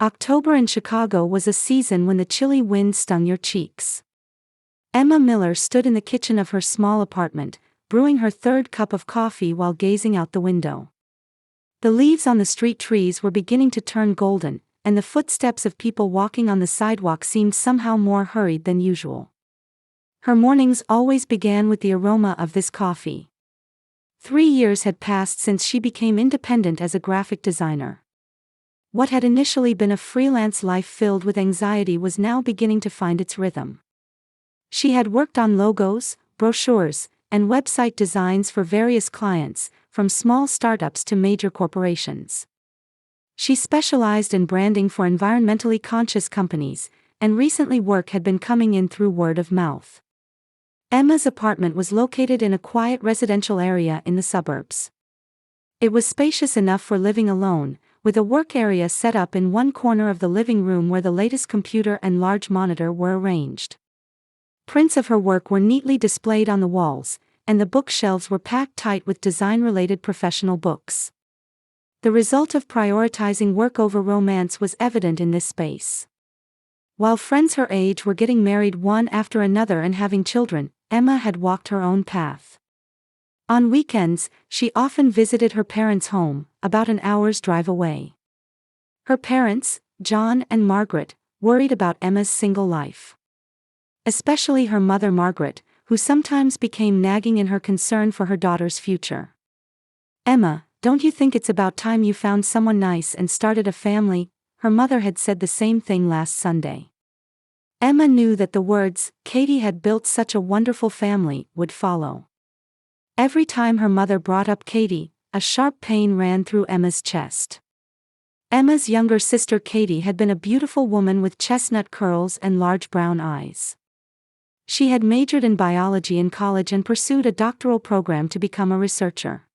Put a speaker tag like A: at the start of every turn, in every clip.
A: October in Chicago was a season when the chilly wind stung your cheeks. Emma Miller stood in the kitchen of her small apartment, brewing her third cup of coffee while gazing out the window. The leaves on the street trees were beginning to turn golden, and the footsteps of people walking on the sidewalk seemed somehow more hurried than usual. Her mornings always began with the aroma of this coffee. 3 years had passed since she became independent as a graphic designer. What had initially been a freelance life filled with anxiety was now beginning to find its rhythm. She had worked on logos, brochures, and website designs for various clients, from small startups to major corporations. She specialized in branding for environmentally conscious companies, and recently work had been coming in through word of mouth. Emma's apartment was located in a quiet residential area in the suburbs. It was spacious enough for living alone, with a work area set up in one corner of the living room where the latest computer and large monitor were arranged. Prints of her work were neatly displayed on the walls, and the bookshelves were packed tight with design-related professional books. The result of prioritizing work over romance was evident in this space. While friends her age were getting married one after another and having children, Emma had walked her own path. On weekends, she often visited her parents' home, about an hour's drive away. Her parents, John and Margaret, worried about Emma's single life. Especially her mother Margaret, who sometimes became nagging in her concern for her daughter's future. "Emma, don't you think it's about time you found someone nice and started a family?" Her mother had said the same thing last Sunday. Emma knew that the words, "Katie had built such a wonderful family," would follow. Every time her mother brought up Katie, a sharp pain ran through Emma's chest. Emma's younger sister Katie had been a beautiful woman with chestnut curls and large brown eyes. She had majored in biology in college and pursued a doctoral program to become a researcher.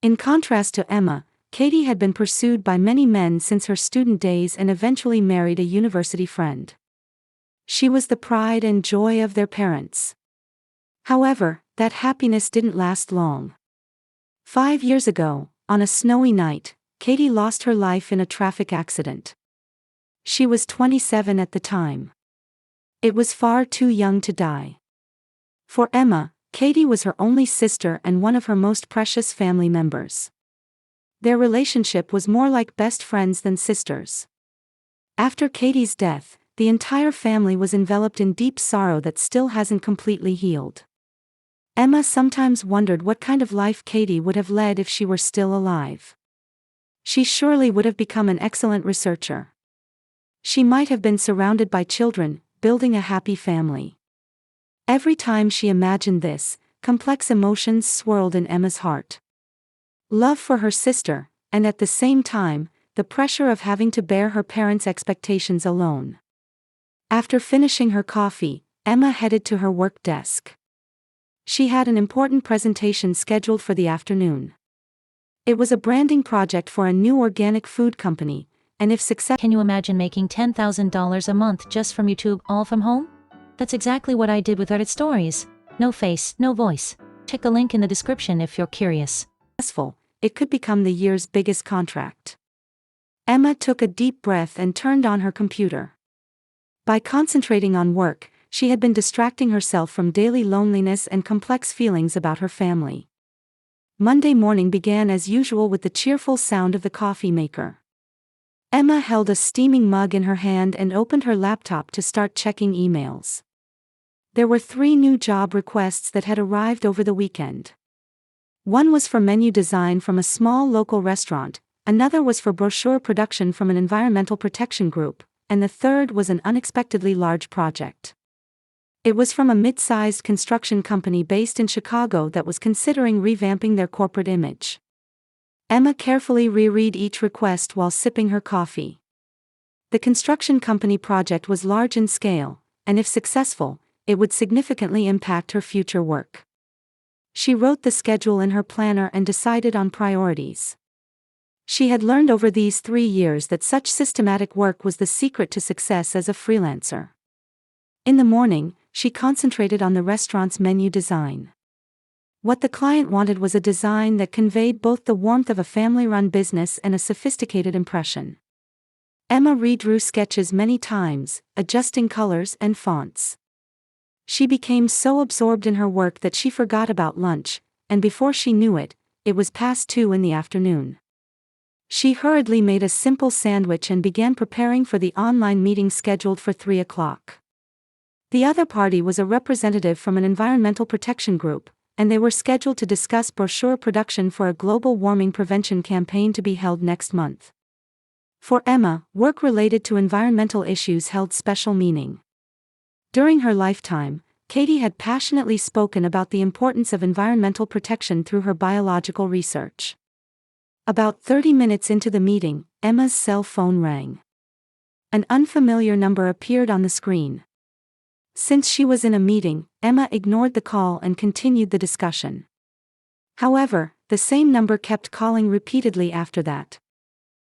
A: In contrast to Emma, Katie had been pursued by many men since her student days and eventually married a university friend. She was the pride and joy of their parents. However, that happiness didn't last long. 5 years ago, on a snowy night, Katie lost her life in a traffic accident. She was 27 at the time. It was far too young to die. For Emma, Katie was her only sister and one of her most precious family members. Their relationship was more like best friends than sisters. After Katie's death, the entire family was enveloped in deep sorrow that still hasn't completely healed. Emma sometimes wondered what kind of life Katie would have led if she were still alive. She surely would have become an excellent researcher. She might have been surrounded by children, building a happy family. Every time she imagined this, complex emotions swirled in Emma's heart. Love for her sister, and at the same time, the pressure of having to bear her parents' expectations alone. After finishing her coffee, Emma headed to her work desk. She had an important presentation scheduled for the afternoon. It was a branding project for a new organic food company, and if successful...
B: Can you imagine making $10,000 a month just from YouTube, all from home? That's exactly what I did with Reddit Stories. No face, no voice. Check the link in the description if you're curious.
A: It could become the year's biggest contract. Emma took a deep breath and turned on her computer. By concentrating on work, she had been distracting herself from daily loneliness and complex feelings about her family. Monday morning began as usual with the cheerful sound of the coffee maker. Emma held a steaming mug in her hand and opened her laptop to start checking emails. There were 3 new job requests that had arrived over the weekend. One was for menu design from a small local restaurant, another was for brochure production from an environmental protection group, and the third was an unexpectedly large project. It was from a mid-sized construction company based in Chicago that was considering revamping their corporate image. Emma carefully reread each request while sipping her coffee. The construction company project was large in scale, and if successful, it would significantly impact her future work. She wrote the schedule in her planner and decided on priorities. She had learned over these 3 years that such systematic work was the secret to success as a freelancer. In the morning, she concentrated on the restaurant's menu design. What the client wanted was a design that conveyed both the warmth of a family-run business and a sophisticated impression. Emma redrew sketches many times, adjusting colors and fonts. She became so absorbed in her work that she forgot about lunch, and before she knew it, it was past 2 in the afternoon. She hurriedly made a simple sandwich and began preparing for the online meeting scheduled for 3 o'clock. The other party was a representative from an environmental protection group, and they were scheduled to discuss brochure production for a global warming prevention campaign to be held next month. For Emma, work related to environmental issues held special meaning. During her lifetime, Katie had passionately spoken about the importance of environmental protection through her biological research. About 30 minutes into the meeting, Emma's cell phone rang. An unfamiliar number appeared on the screen. Since she was in a meeting, Emma ignored the call and continued the discussion. However, the same number kept calling repeatedly after that.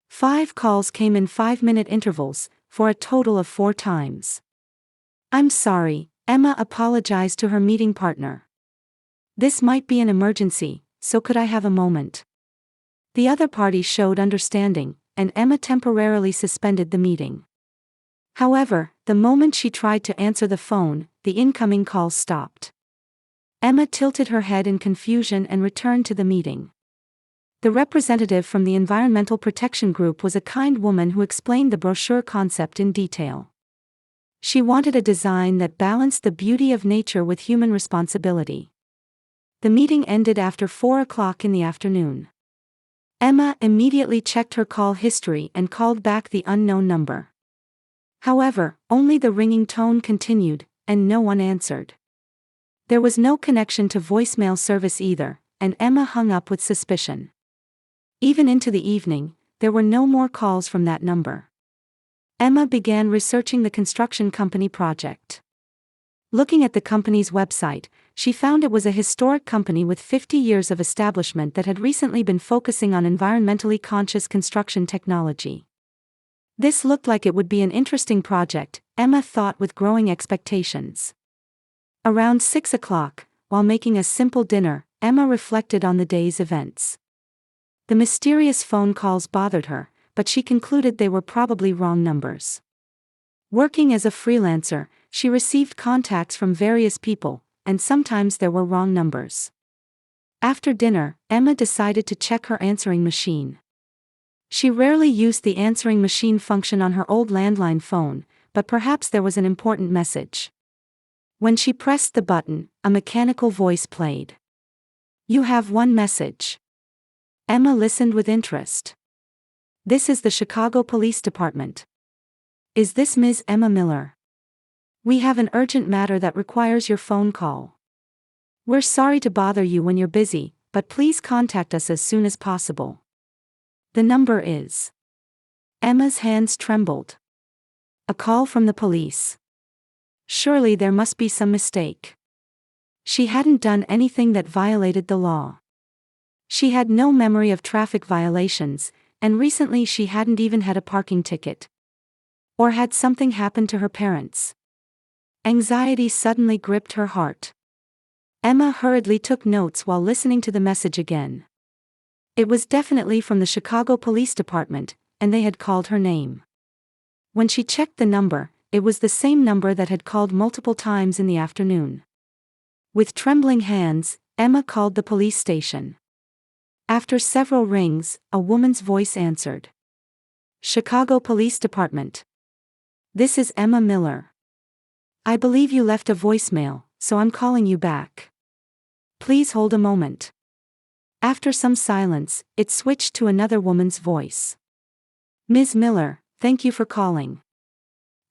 A: 5 calls came in 5-minute intervals, for a total of 4 times. "I'm sorry," Emma apologized to her meeting partner. "This might be an emergency, so could I have a moment?" The other party showed understanding, and Emma temporarily suspended the meeting. However, the moment she tried to answer the phone, the incoming call stopped. Emma tilted her head in confusion and returned to the meeting. The representative from the Environmental Protection Group was a kind woman who explained the brochure concept in detail. She wanted a design that balanced the beauty of nature with human responsibility. The meeting ended after 4 o'clock in the afternoon. Emma immediately checked her call history and called back the unknown number. However, only the ringing tone continued, and no one answered. There was no connection to voicemail service either, and Emma hung up with suspicion. Even into the evening, there were no more calls from that number. Emma began researching the construction company project. Looking at the company's website, she found it was a historic company with 50 years of establishment that had recently been focusing on environmentally conscious construction technology. This looked like it would be an interesting project, Emma thought with growing expectations. Around 6 o'clock, while making a simple dinner, Emma reflected on the day's events. The mysterious phone calls bothered her, but she concluded they were probably wrong numbers. Working as a freelancer, she received contacts from various people, and sometimes there were wrong numbers. After dinner, Emma decided to check her answering machine. She rarely used the answering machine function on her old landline phone, but perhaps there was an important message. When she pressed the button, a mechanical voice played. "You have one message." Emma listened with interest. "This is the Chicago Police Department. Is this Ms. Emma Miller? We have an urgent matter that requires your phone call. We're sorry to bother you when you're busy, but please contact us as soon as possible. The number is..." Emma's hands trembled. A call from the police. Surely there must be some mistake. She hadn't done anything that violated the law. She had no memory of traffic violations, and recently she hadn't even had a parking ticket. Or had something happened to her parents? Anxiety suddenly gripped her heart. Emma hurriedly took notes while listening to the message again. It was definitely from the Chicago Police Department, and they had called her name. When she checked the number, it was the same number that had called multiple times in the afternoon. With trembling hands, Emma called the police station. After several rings, a woman's voice answered. "Chicago Police Department. This is Emma Miller. I believe you left a voicemail, so I'm calling you back. Please hold a moment." After some silence, it switched to another woman's voice. "Ms. Miller, thank you for calling.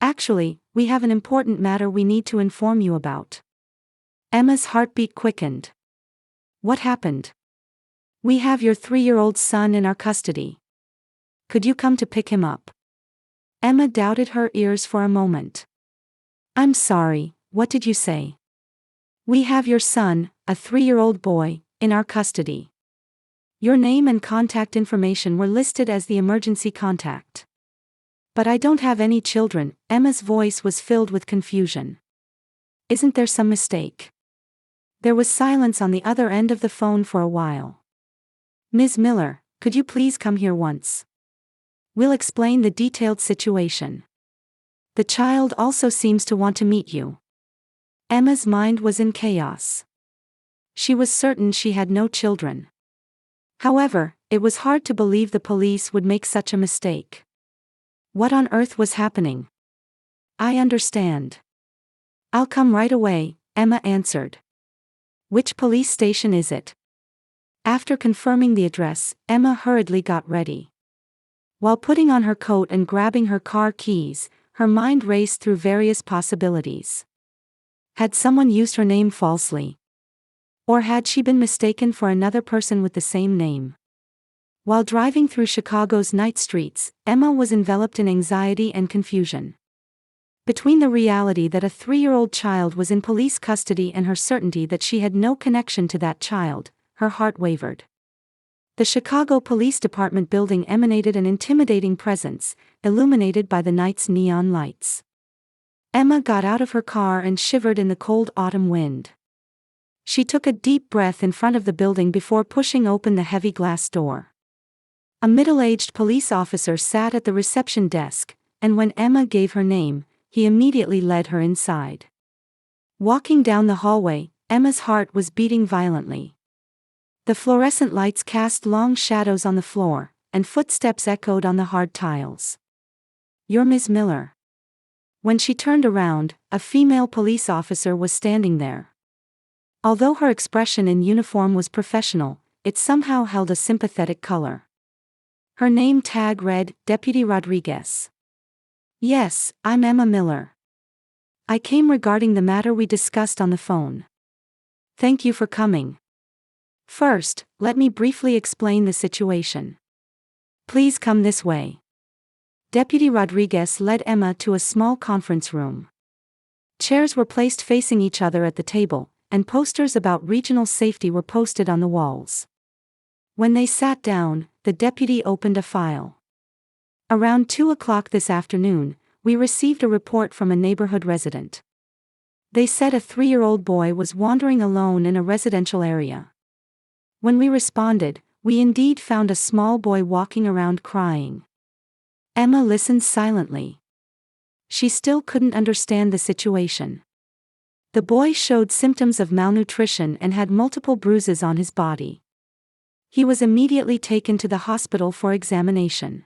A: Actually, we have an important matter we need to inform you about." Emma's heartbeat quickened. "What happened?" "We have your 3-year-old son in our custody. Could you come to pick him up?" Emma doubted her ears for a moment. "I'm sorry, what did you say?" "We have your son, a 3-year-old boy, in our custody. Your name and contact information were listed as the emergency contact." "But I don't have any children," Emma's voice was filled with confusion. "Isn't there some mistake?" There was silence on the other end of the phone for a while. "Ms. Miller, could you please come here once? We'll explain the detailed situation. The child also seems to want to meet you. Emma's mind was in chaos. She was certain she had no children. However, it was hard to believe the police would make such a mistake. What on earth was happening? I understand. I'll come right away, Emma answered. Which police station is it? After confirming the address, Emma hurriedly got ready. While putting on her coat and grabbing her car keys, her mind raced through various possibilities. Had someone used her name falsely? Or had she been mistaken for another person with the same name? While driving through Chicago's night streets, Emma was enveloped in anxiety and confusion. Between the reality that a 3-year-old child was in police custody and her certainty that she had no connection to that child, her heart wavered. The Chicago Police Department building emanated an intimidating presence, illuminated by the night's neon lights. Emma got out of her car and shivered in the cold autumn wind. She took a deep breath in front of the building before pushing open the heavy glass door. A middle-aged police officer sat at the reception desk, and when Emma gave her name, he immediately led her inside. Walking down the hallway, Emma's heart was beating violently. The fluorescent lights cast long shadows on the floor, and footsteps echoed on the hard tiles. "You're Ms. Miller." When she turned around, a female police officer was standing there. Although her expression in uniform was professional, it somehow held a sympathetic color. Her name tag read, Deputy Rodriguez. "Yes, I'm Emma Miller. I came regarding the matter we discussed on the phone. Thank you for coming. First, let me briefly explain the situation. Please come this way." Deputy Rodriguez led Emma to a small conference room. Chairs were placed facing each other at the table, and posters about regional safety were posted on the walls. When they sat down, the deputy opened a file. "Around 2 o'clock this afternoon, we received a report from a neighborhood resident. They said a 3-year-old boy was wandering alone in a residential area. When we responded, we indeed found a small boy walking around crying." Emma listened silently. She still couldn't understand the situation. The boy showed symptoms of malnutrition and had multiple bruises on his body. He was immediately taken to the hospital for examination.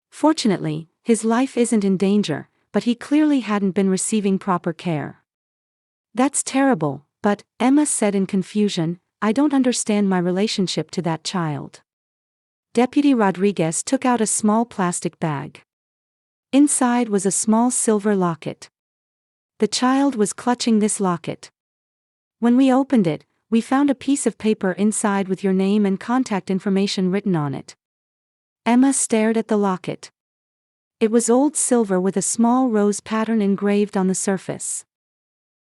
A: Fortunately, his life isn't in danger, but he clearly hadn't been receiving proper care. "That's terrible, but," Emma said in confusion, "I don't understand my relationship to that child." Deputy Rodriguez took out a small plastic bag. Inside was a small silver locket. The child was clutching this locket. "When we opened it, we found a piece of paper inside with your name and contact information written on it." Emma stared at the locket. It was old silver with a small rose pattern engraved on the surface.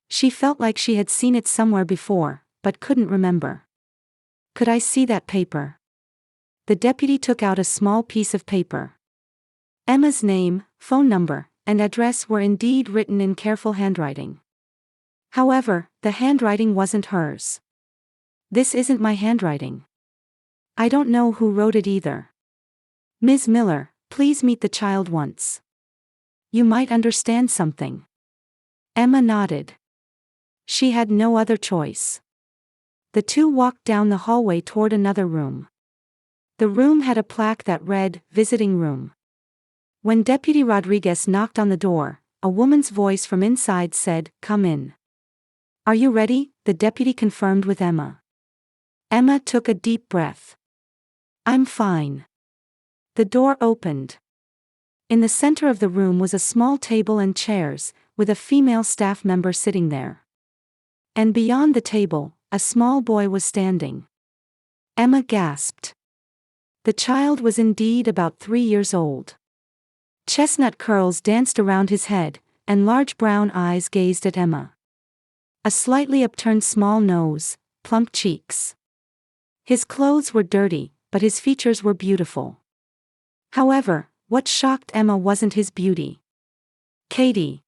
A: She felt like she had seen it somewhere before, but couldn't remember. "Could I see that paper?" The deputy took out a small piece of paper. Emma's name, phone number, and address were indeed written in careful handwriting. However, the handwriting wasn't hers. "This isn't my handwriting. I don't know who wrote it either. Ms. Miller, please meet the child once. You might understand something." Emma nodded. She had no other choice. The two walked down the hallway toward another room. The room had a plaque that read, "Visiting Room." When Deputy Rodriguez knocked on the door, a woman's voice from inside said, "Come in." "Are you ready?" the deputy confirmed with Emma. Emma took a deep breath. "I'm fine." The door opened. In the center of the room was a small table and chairs, with a female staff member sitting there. And beyond the table, a small boy was standing. Emma gasped. The child was indeed about 3 years old. Chestnut curls danced around his head, and large brown eyes gazed at Emma. A slightly upturned small nose, plump cheeks. His clothes were dirty, but his features were beautiful. However, what shocked Emma wasn't his beauty. "Katie."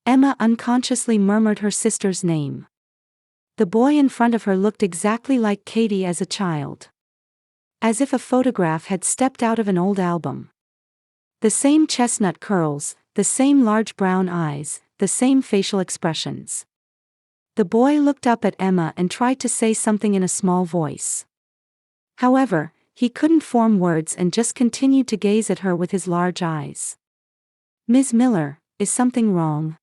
A: Emma unconsciously murmured her sister's name. The boy in front of her looked exactly like Katie as a child. As if a photograph had stepped out of an old album. The same chestnut curls, the same large brown eyes, the same facial expressions. The boy looked up at Emma and tried to say something in a small voice. However, he couldn't form words and just continued to gaze at her with his large eyes. "Ms. Miller, is something wrong?"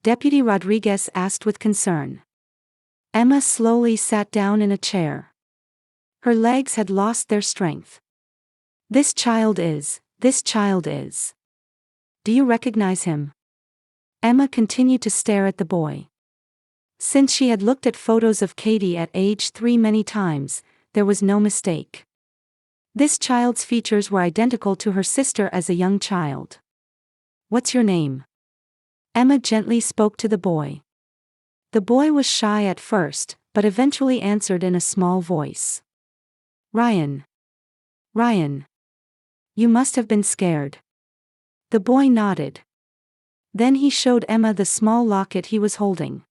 A: Deputy Rodriguez asked with concern. Emma slowly sat down in a chair. Her legs had lost their strength. This child is. Do you recognize him?" Emma continued to stare at the boy. Since she had looked at photos of Katie at age 3 many times, there was no mistake. This child's features were identical to her sister as a young child. "What's your name?" Emma gently spoke to the boy. The boy was shy at first, but eventually answered in a small voice. "Ryan. Ryan. You must have been scared." The boy nodded. Then he showed Emma the small locket he was holding.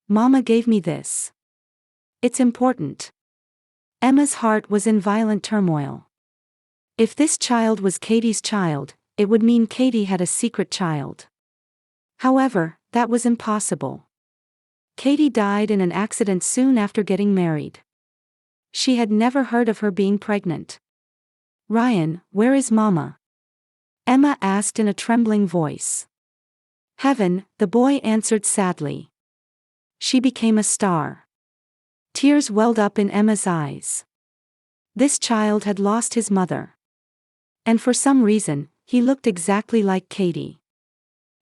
A: "Mama gave me this. It's important." Emma's heart was in violent turmoil. If this child was Katie's child, it would mean Katie had a secret child. However, that was impossible. Katie died in an accident soon after getting married. She had never heard of her being pregnant. "Ryan, where is Mama?" Emma asked in a trembling voice. "Heaven," the boy answered sadly. "She became a star." Tears welled up in Emma's eyes. This child had lost his mother. And for some reason, he looked exactly like Katie.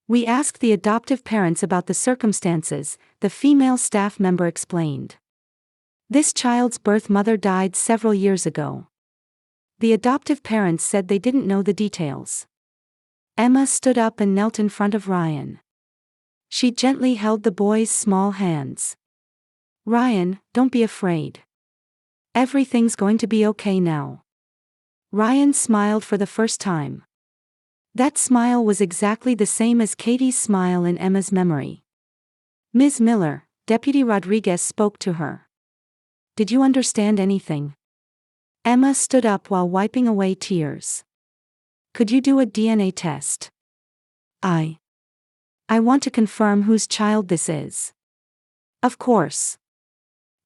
A: "We asked the adoptive parents about the circumstances," the female staff member explained. "This child's birth mother died several years ago. The adoptive parents said they didn't know the details." Emma stood up and knelt in front of Ryan. She gently held the boy's small hands. "Ryan, don't be afraid. Everything's going to be okay now." Ryan smiled for the first time. That smile was exactly the same as Katie's smile in Emma's memory. "Ms. Miller," Deputy Rodriguez spoke to her. "Did you understand anything?" Emma stood up while wiping away tears. "Could you do a DNA test? I want to confirm whose child this is." "Of course.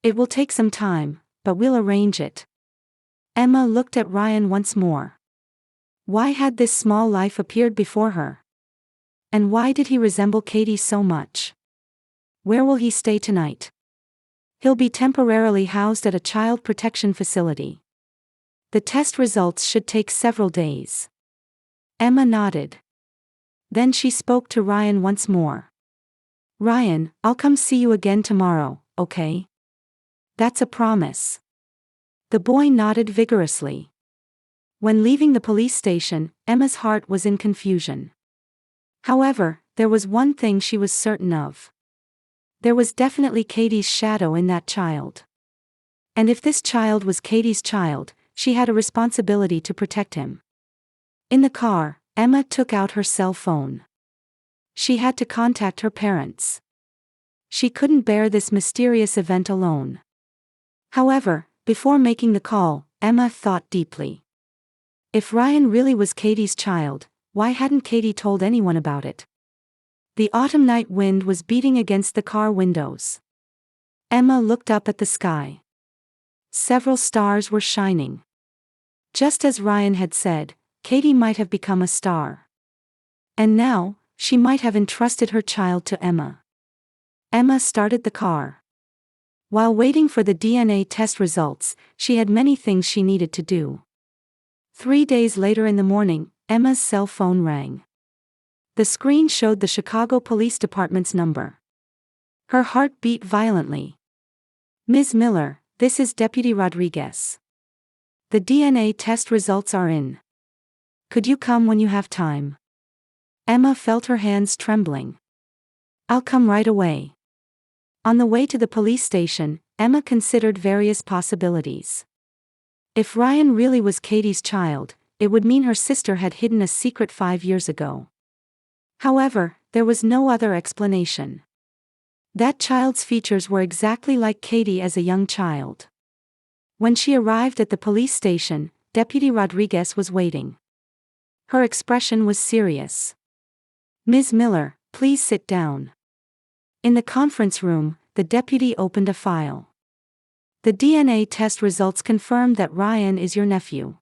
A: It will take some time, but we'll arrange it." Emma looked at Ryan once more. Why had this small life appeared before her? And why did he resemble Katie so much? "Where will he stay tonight?" "He'll be temporarily housed at a child protection facility. The test results should take several days." Emma nodded. Then she spoke to Ryan once more. "Ryan, I'll come see you again tomorrow, okay? That's a promise." The boy nodded vigorously. When leaving the police station, Emma's heart was in confusion. However, there was one thing she was certain of. There was definitely Katie's shadow in that child. And if this child was Katie's child, she had a responsibility to protect him. In the car, Emma took out her cell phone. She had to contact her parents. She couldn't bear this mysterious event alone. However, before making the call, Emma thought deeply. If Ryan really was Katie's child, why hadn't Katie told anyone about it? The autumn night wind was beating against the car windows. Emma looked up at the sky. Several stars were shining. Just as Ryan had said, Katie might have become a star. And now, she might have entrusted her child to Emma. Emma started the car. While waiting for the DNA test results, she had many things she needed to do. 3 days later in the morning, Emma's cell phone rang. The screen showed the Chicago Police Department's number. Her heart beat violently. "Ms. Miller, this is Deputy Rodriguez. The DNA test results are in. Could you come when you have time?" Emma felt her hands trembling. "I'll come right away." On the way to the police station, Emma considered various possibilities. If Ryan really was Katie's child, it would mean her sister had hidden a secret 5 years ago. However, there was no other explanation. That child's features were exactly like Katie as a young child. When she arrived at the police station, Deputy Rodriguez was waiting. Her expression was serious. "Ms. Miller, please sit down." In the conference room, the deputy opened a file. "The DNA test results confirmed that Ryan is your nephew."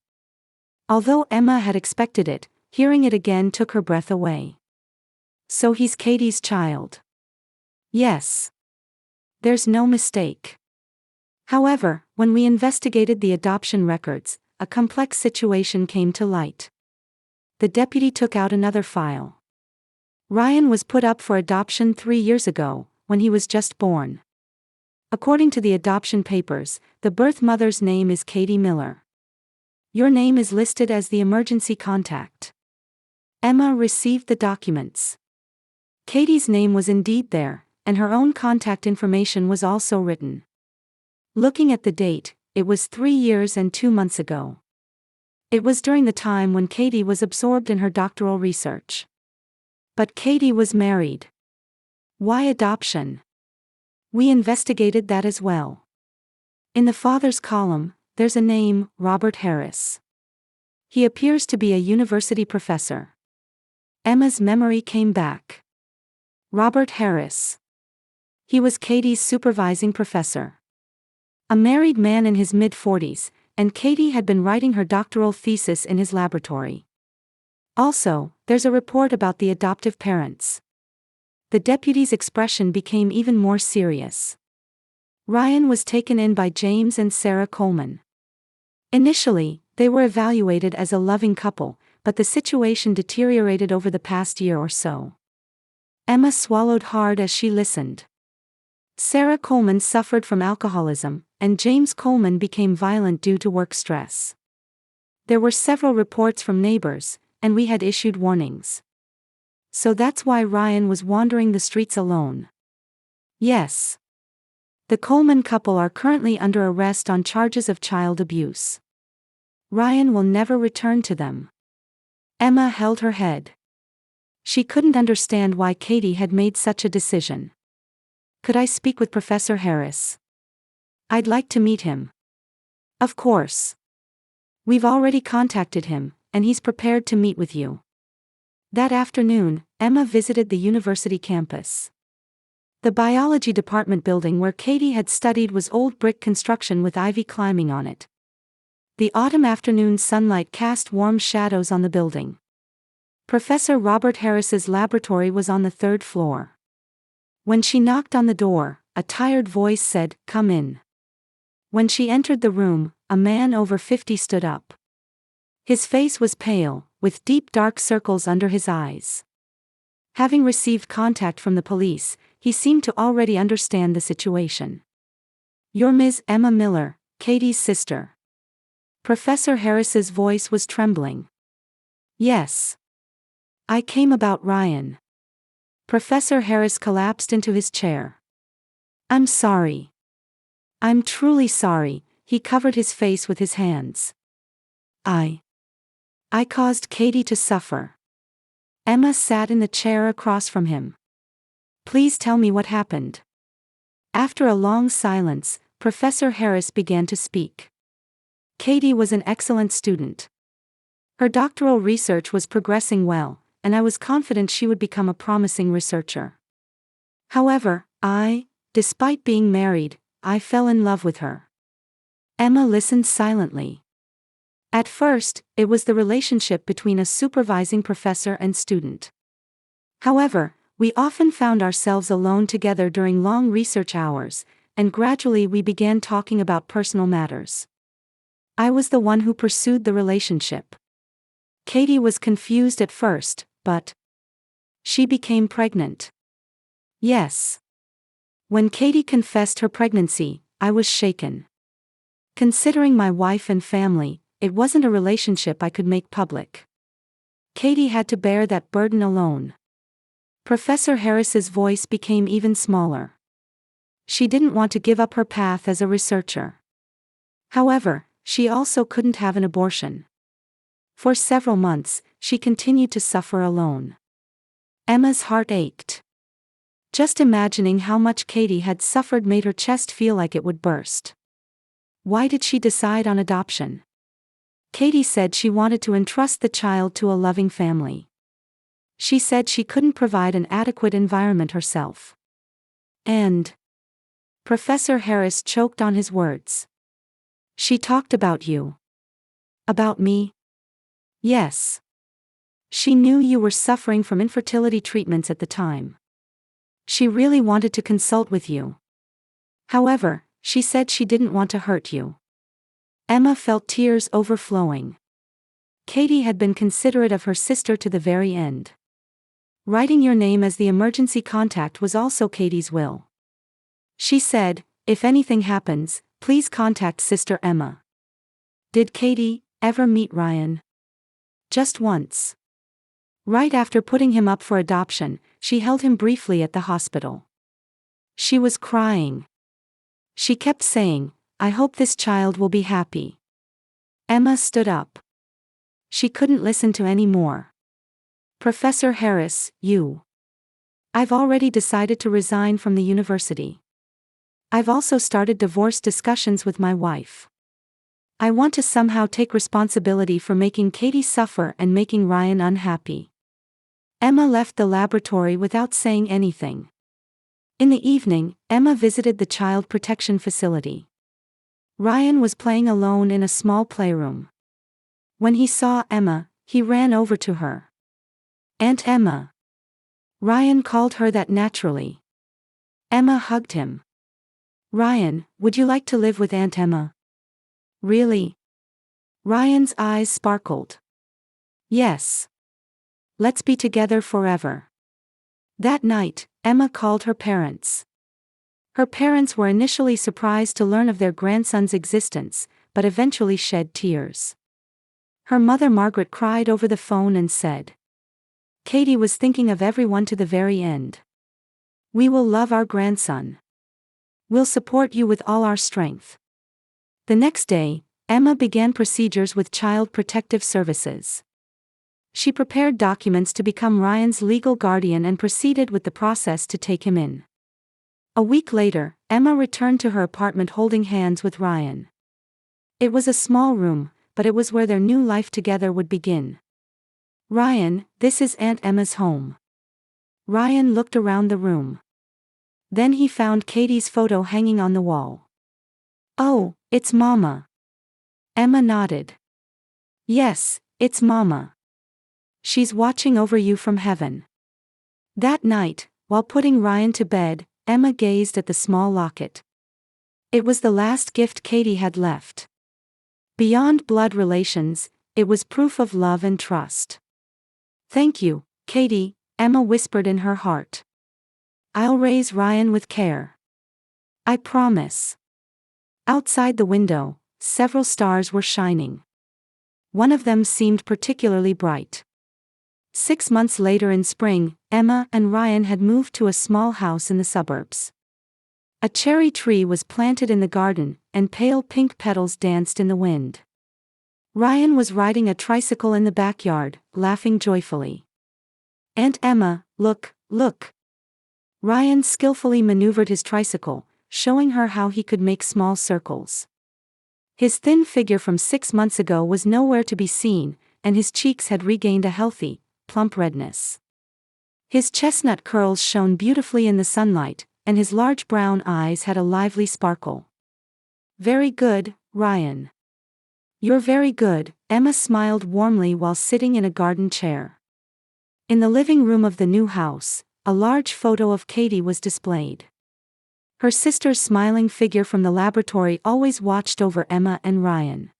A: Although Emma had expected it, hearing it again took her breath away. "So he's Katie's child?" "Yes. There's no mistake." However, when we investigated the adoption records, a complex situation came to light. The deputy took out another file. Ryan was put up for adoption 3 years ago, when he was just born. According to the adoption papers, the birth mother's name is Katie Miller. Your name is listed as the emergency contact. Emma received the documents. Katie's name was indeed there, and her own contact information was also written. Looking at the date, it was 3 years and 2 months ago. It was during the time when Katie was absorbed in her doctoral research. But Katie was married. Why adoption? We investigated that as well. In the father's column, there's a name, Robert Harris. He appears to be a university professor. Emma's memory came back. Robert Harris. He was Katie's supervising professor. A married man in his mid-40s, and Katie had been writing her doctoral thesis in his laboratory. Also, there's a report about the adoptive parents. The deputy's expression became even more serious. Ryan was taken in by James and Sarah Coleman. Initially, they were evaluated as a loving couple, but the situation deteriorated over the past year or so. Emma swallowed hard as she listened. Sarah Coleman suffered from alcoholism, and James Coleman became violent due to work stress. There were several reports from neighbors, and we had issued warnings. So that's why Ryan was wandering the streets alone. Yes. The Coleman couple are currently under arrest on charges of child abuse. Ryan will never return to them. Emma held her head. She couldn't understand why Katie had made such a decision. "Could I speak with Professor Harris? I'd like to meet him." "Of course. We've already contacted him, and he's prepared to meet with you." That afternoon, Emma visited the university campus. The biology department building where Katie had studied was old brick construction with ivy climbing on it. The autumn afternoon sunlight cast warm shadows on the building. Professor Robert Harris's laboratory was on the 3rd floor. When she knocked on the door, a tired voice said, "Come in." When she entered the room, a man over 50 stood up. His face was pale, with deep dark circles under his eyes. Having received contact from the police, he seemed to already understand the situation. "You're Ms. Emma Miller, Katie's sister." Professor Harris's voice was trembling. "Yes. I came about Ryan." Professor Harris collapsed into his chair. "I'm sorry. I'm truly sorry." He covered his face with his hands. I caused Katie to suffer." Emma sat in the chair across from him. "Please tell me what happened." After a long silence, Professor Harris began to speak. "Katie was an excellent student. Her doctoral research was progressing well, and I was confident she would become a promising researcher. However, despite being married, I fell in love with her." Emma listened silently. At first, it was the relationship between a supervising professor and student. However, we often found ourselves alone together during long research hours, and gradually we began talking about personal matters. I was the one who pursued the relationship. Katie was confused at first, but she became pregnant. Yes. When Katie confessed her pregnancy, I was shaken. Considering my wife and family, it wasn't a relationship I could make public. Katie had to bear that burden alone. Professor Harris's voice became even smaller. She didn't want to give up her path as a researcher. However, she also couldn't have an abortion. For several months, she continued to suffer alone. Emma's heart ached. Just imagining how much Katie had suffered made her chest feel like it would burst. Why did she decide on adoption? Katie said she wanted to entrust the child to a loving family. She said she couldn't provide an adequate environment herself. And Professor Harris choked on his words. She talked about you. About me? Yes. She knew you were suffering from infertility treatments at the time. She really wanted to consult with you. However, she said she didn't want to hurt you. Emma felt tears overflowing. Katie had been considerate of her sister to the very end. Writing your name as the emergency contact was also Katie's will. She said, "If anything happens, please contact Sister Emma." Did Katie ever meet Ryan? Just once. Right after putting him up for adoption, she held him briefly at the hospital. She was crying. She kept saying, "I hope this child will be happy." Emma stood up. She couldn't listen to any more. "Professor Harris, I've already decided to resign from the university. I've also started divorce discussions with my wife. I want to somehow take responsibility for making Katie suffer and making Ryan unhappy." Emma left the laboratory without saying anything. In the evening, Emma visited the child protection facility. Ryan was playing alone in a small playroom. When he saw Emma, he ran over to her. "Aunt Emma." Ryan called her that naturally. Emma hugged him. "Ryan, would you like to live with Aunt Emma?" "Really?" Ryan's eyes sparkled. "Yes. Let's be together forever." That night, Emma called her parents. Her parents were initially surprised to learn of their grandson's existence, but eventually shed tears. Her mother Margaret cried over the phone and said, "Katie was thinking of everyone to the very end. We will love our grandson. We'll support you with all our strength." The next day, Emma began procedures with Child Protective Services. She prepared documents to become Ryan's legal guardian and proceeded with the process to take him in. A week later, Emma returned to her apartment holding hands with Ryan. It was a small room, but it was where their new life together would begin. "Ryan, this is Aunt Emma's home." Ryan looked around the room. Then he found Katie's photo hanging on the wall. "Oh, it's Mama." Emma nodded. "Yes, it's Mama. She's watching over you from heaven." That night, while putting Ryan to bed, Emma gazed at the small locket. It was the last gift Katie had left. Beyond blood relations, it was proof of love and trust. "Thank you, Katie," Emma whispered in her heart. "I'll raise Ryan with care. I promise." Outside the window, several stars were shining. One of them seemed particularly bright. 6 months later in spring, Emma and Ryan had moved to a small house in the suburbs. A cherry tree was planted in the garden, and pale pink petals danced in the wind. Ryan was riding a tricycle in the backyard, laughing joyfully. "Aunt Emma, look, look." Ryan skillfully maneuvered his tricycle, showing her how he could make small circles. His thin figure from 6 months ago was nowhere to be seen, and his cheeks had regained a healthy, plump redness. His chestnut curls shone beautifully in the sunlight, and his large brown eyes had a lively sparkle. "Very good, Ryan." "You're very good," Emma smiled warmly while sitting in a garden chair. In the living room of the new house, a large photo of Katie was displayed. Her sister's smiling figure from the laboratory always watched over Emma and Ryan.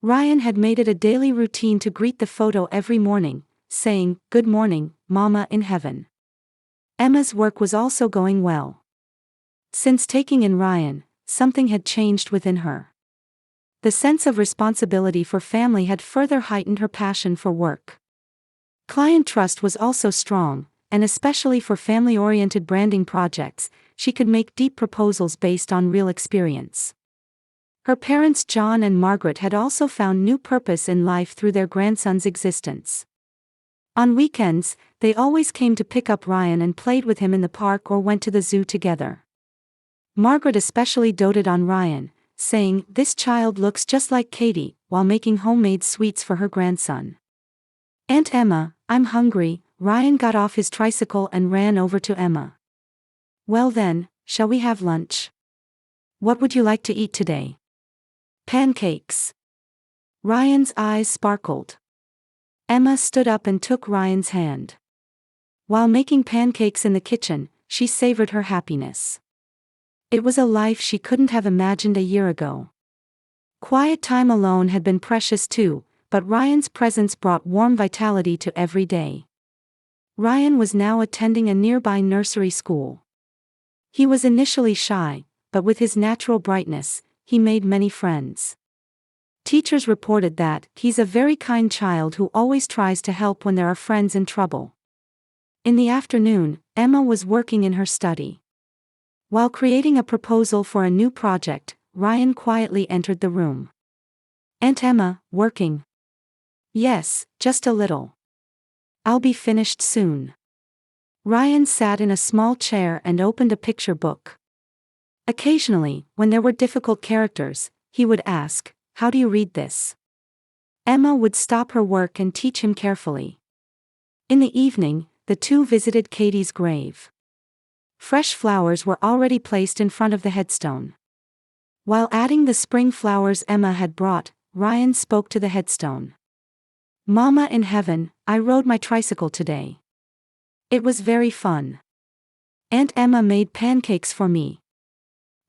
A: Ryan had made it a daily routine to greet the photo every morning, saying, "Good morning, Mama in heaven." Emma's work was also going well. Since taking in Ryan, something had changed within her. The sense of responsibility for family had further heightened her passion for work. Client trust was also strong, and especially for family-oriented branding projects, she could make deep proposals based on real experience. Her parents John and Margaret had also found new purpose in life through their grandson's existence. On weekends, they always came to pick up Ryan and played with him in the park or went to the zoo together. Margaret especially doted on Ryan, saying, "This child looks just like Katie," while making homemade sweets for her grandson. "Aunt Emma, I'm hungry." Ryan got off his tricycle and ran over to Emma. "Well then, shall we have lunch? What would you like to eat today?" "Pancakes." Ryan's eyes sparkled. Emma stood up and took Ryan's hand. While making pancakes in the kitchen, she savored her happiness. It was a life she couldn't have imagined a year ago. Quiet time alone had been precious too, but Ryan's presence brought warm vitality to every day. Ryan was now attending a nearby nursery school. He was initially shy, but with his natural brightness, he made many friends. Teachers reported that he's a very kind child who always tries to help when there are friends in trouble. In the afternoon, Emma was working in her study. While creating a proposal for a new project, Ryan quietly entered the room. "Aunt Emma, working?" "Yes, just a little. I'll be finished soon." Ryan sat in a small chair and opened a picture book. Occasionally, when there were difficult characters, he would ask, "How do you read this?" Emma would stop her work and teach him carefully. In the evening, the two visited Katie's grave. Fresh flowers were already placed in front of the headstone. While adding the spring flowers Emma had brought, Ryan spoke to the headstone. "Mama in heaven, I rode my tricycle today. It was very fun. Aunt Emma made pancakes for me.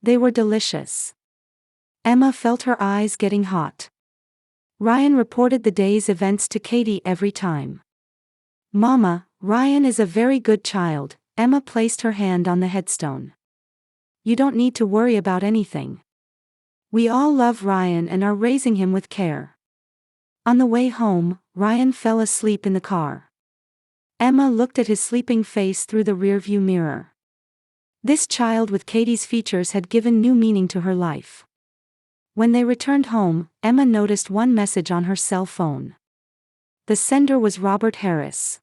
A: They were delicious." Emma felt her eyes getting hot. Ryan reported the day's events to Katie every time. "Mama, Ryan is a very good child." Emma placed her hand on the headstone. "You don't need to worry about anything. We all love Ryan and are raising him with care." On the way home, Ryan fell asleep in the car. Emma looked at his sleeping face through the rearview mirror. This child with Katie's features had given new meaning to her life. When they returned home, Emma noticed one message on her cell phone. The sender was Robert Harris.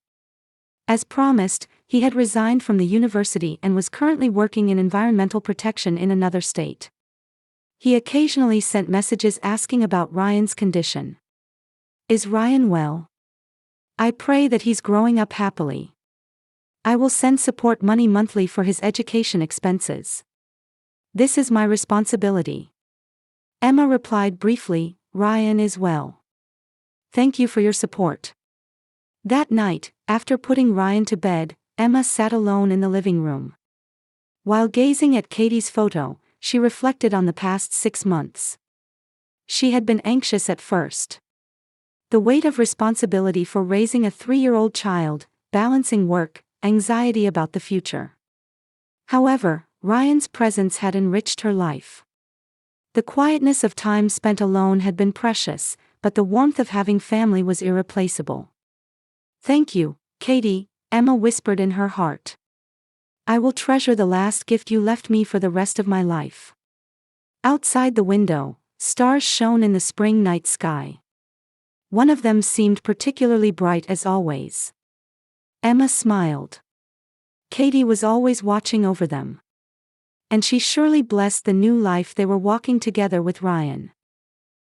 A: As promised, he had resigned from the university and was currently working in environmental protection in another state. He occasionally sent messages asking about Ryan's condition. "Is Ryan well? I pray that he's growing up happily. I will send support money monthly for his education expenses. This is my responsibility." Emma replied briefly, "Ryan is well. Thank you for your support." That night, after putting Ryan to bed, Emma sat alone in the living room. While gazing at Katie's photo, she reflected on the past 6 months. She had been anxious at first. The weight of responsibility for raising a 3-year-old child, balancing work, anxiety about the future. However, Ryan's presence had enriched her life. The quietness of time spent alone had been precious, but the warmth of having family was irreplaceable. "Thank you, Katie," Emma whispered in her heart. "I will treasure the last gift you left me for the rest of my life." Outside the window, stars shone in the spring night sky. One of them seemed particularly bright as always. Emma smiled. Katie was always watching over them. And she surely blessed the new life they were walking together with Ryan.